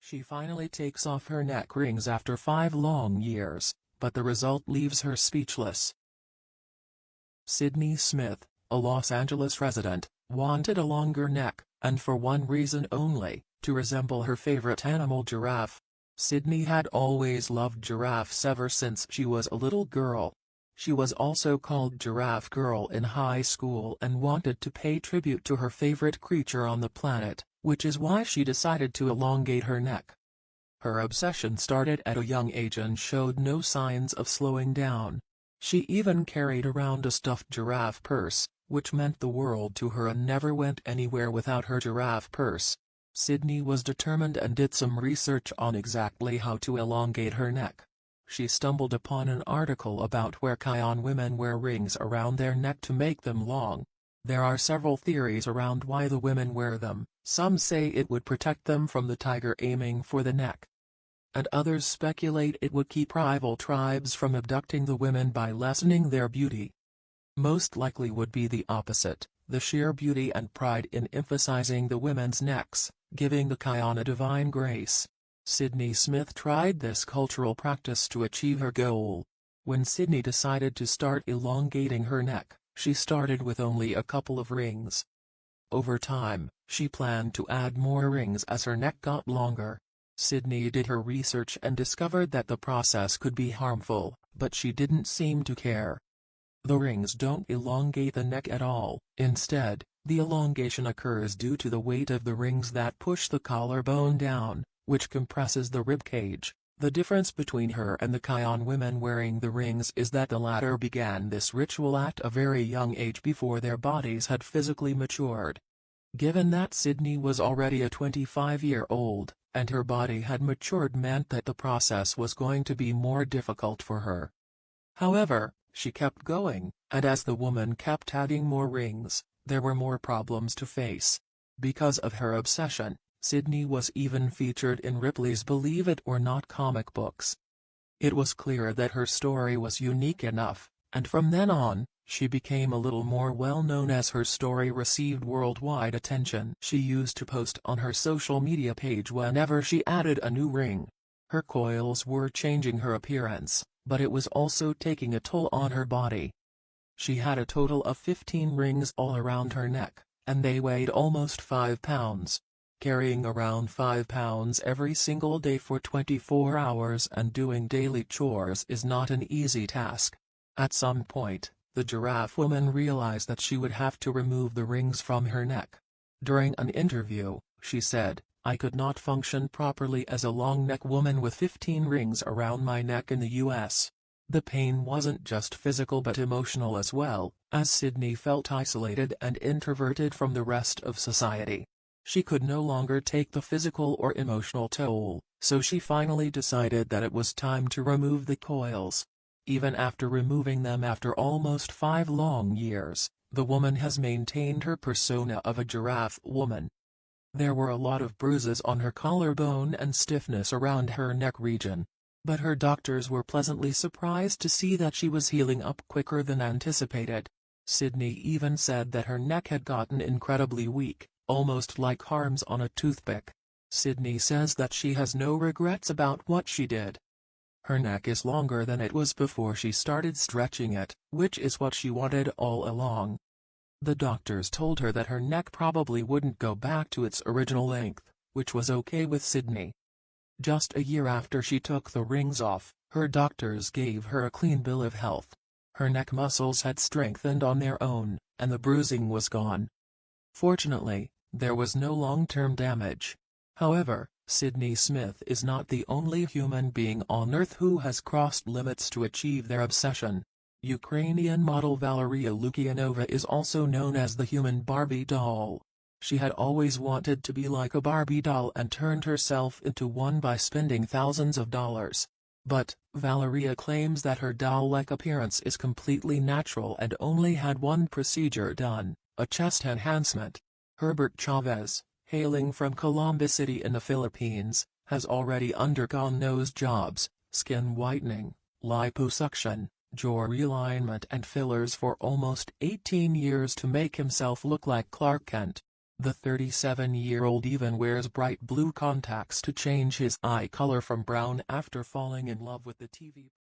She finally takes off her neck rings after 5 long years, but the result leaves her speechless. Sydney Smith, a Los Angeles resident, wanted a longer neck, and for one reason only: to resemble her favorite animal, giraffe. Sydney had always loved giraffes ever since she was a little girl. She was also called Giraffe Girl in high school and wanted to pay tribute to her favorite creature on the planet, which is why she decided to elongate her neck. Her obsession started at a young age and showed no signs of slowing down. She even carried around a stuffed giraffe purse, which meant the world to her, and never went anywhere without her giraffe purse. Sydney was determined and did some research on exactly how to elongate her neck. She stumbled upon an article about where Kayan women wear rings around their neck to make them long. There are several theories around why the women wear them. Some say it would protect them from the tiger aiming for the neck, and others speculate it would keep rival tribes from abducting the women by lessening their beauty. Most likely would be the opposite, the sheer beauty and pride in emphasizing the women's necks, giving the Kayan a divine grace. Sydney Smith tried this cultural practice to achieve her goal. When Sydney decided to start elongating her neck, she started with only a couple of rings. Over time, she planned to add more rings as her neck got longer. Sydney did her research and discovered that the process could be harmful, but she didn't seem to care. The rings don't elongate the neck at all. Instead, the elongation occurs due to the weight of the rings that push the collarbone down, which compresses the rib cage. The difference between her and the Kayan women wearing the rings is that the latter began this ritual at a very young age before their bodies had physically matured. Given that Sydney was already a 25-year-old, and her body had matured, meant that the process was going to be more difficult for her. However, she kept going, and as the woman kept adding more rings, there were more problems to face. Because of her obsession, Sydney was even featured in Ripley's Believe It or Not comic books. It was clear that her story was unique enough, and from then on, she became a little more well-known as her story received worldwide attention. She used to post on her social media page whenever she added a new ring. Her coils were changing her appearance, but it was also taking a toll on her body. She had a total of 15 rings all around her neck, and they weighed almost 5 pounds. Carrying around 5 pounds every single day for 24 hours and doing daily chores is not an easy task. At some point, the giraffe woman realized that she would have to remove the rings from her neck. During an interview, she said, "I could not function properly as a long-neck woman with 15 rings around my neck in the US. The pain wasn't just physical but emotional as well, as Sydney felt isolated and introverted from the rest of society. She could no longer take the physical or emotional toll, so she finally decided that it was time to remove the coils." Even after removing them after almost 5 long years, the woman has maintained her persona of a giraffe woman. There were a lot of bruises on her collarbone and stiffness around her neck region, but her doctors were pleasantly surprised to see that she was healing up quicker than anticipated. Sydney even said that her neck had gotten incredibly weak, almost like arms on a toothpick. Sydney says that she has no regrets about what she did. Her neck is longer than it was before she started stretching it, which is what she wanted all along. The doctors told her that her neck probably wouldn't go back to its original length, which was okay with Sydney. Just a year after she took the rings off, her doctors gave her a clean bill of health. Her neck muscles had strengthened on their own, and the bruising was gone. Fortunately, there was no long-term damage. However, Sydney Smith is not the only human being on Earth who has crossed limits to achieve their obsession. Ukrainian model Valeria Lukyanova is also known as the human Barbie doll. She had always wanted to be like a Barbie doll and turned herself into one by spending thousands of dollars. But, Valeria claims that her doll-like appearance is completely natural and only had one procedure done, a chest enhancement. Herbert Chavez, hailing from Columbus City in the Philippines, has already undergone nose jobs, skin whitening, liposuction, jaw realignment and fillers for almost 18 years to make himself look like Clark Kent. The 37-year-old even wears bright blue contacts to change his eye color from brown after falling in love with the TV.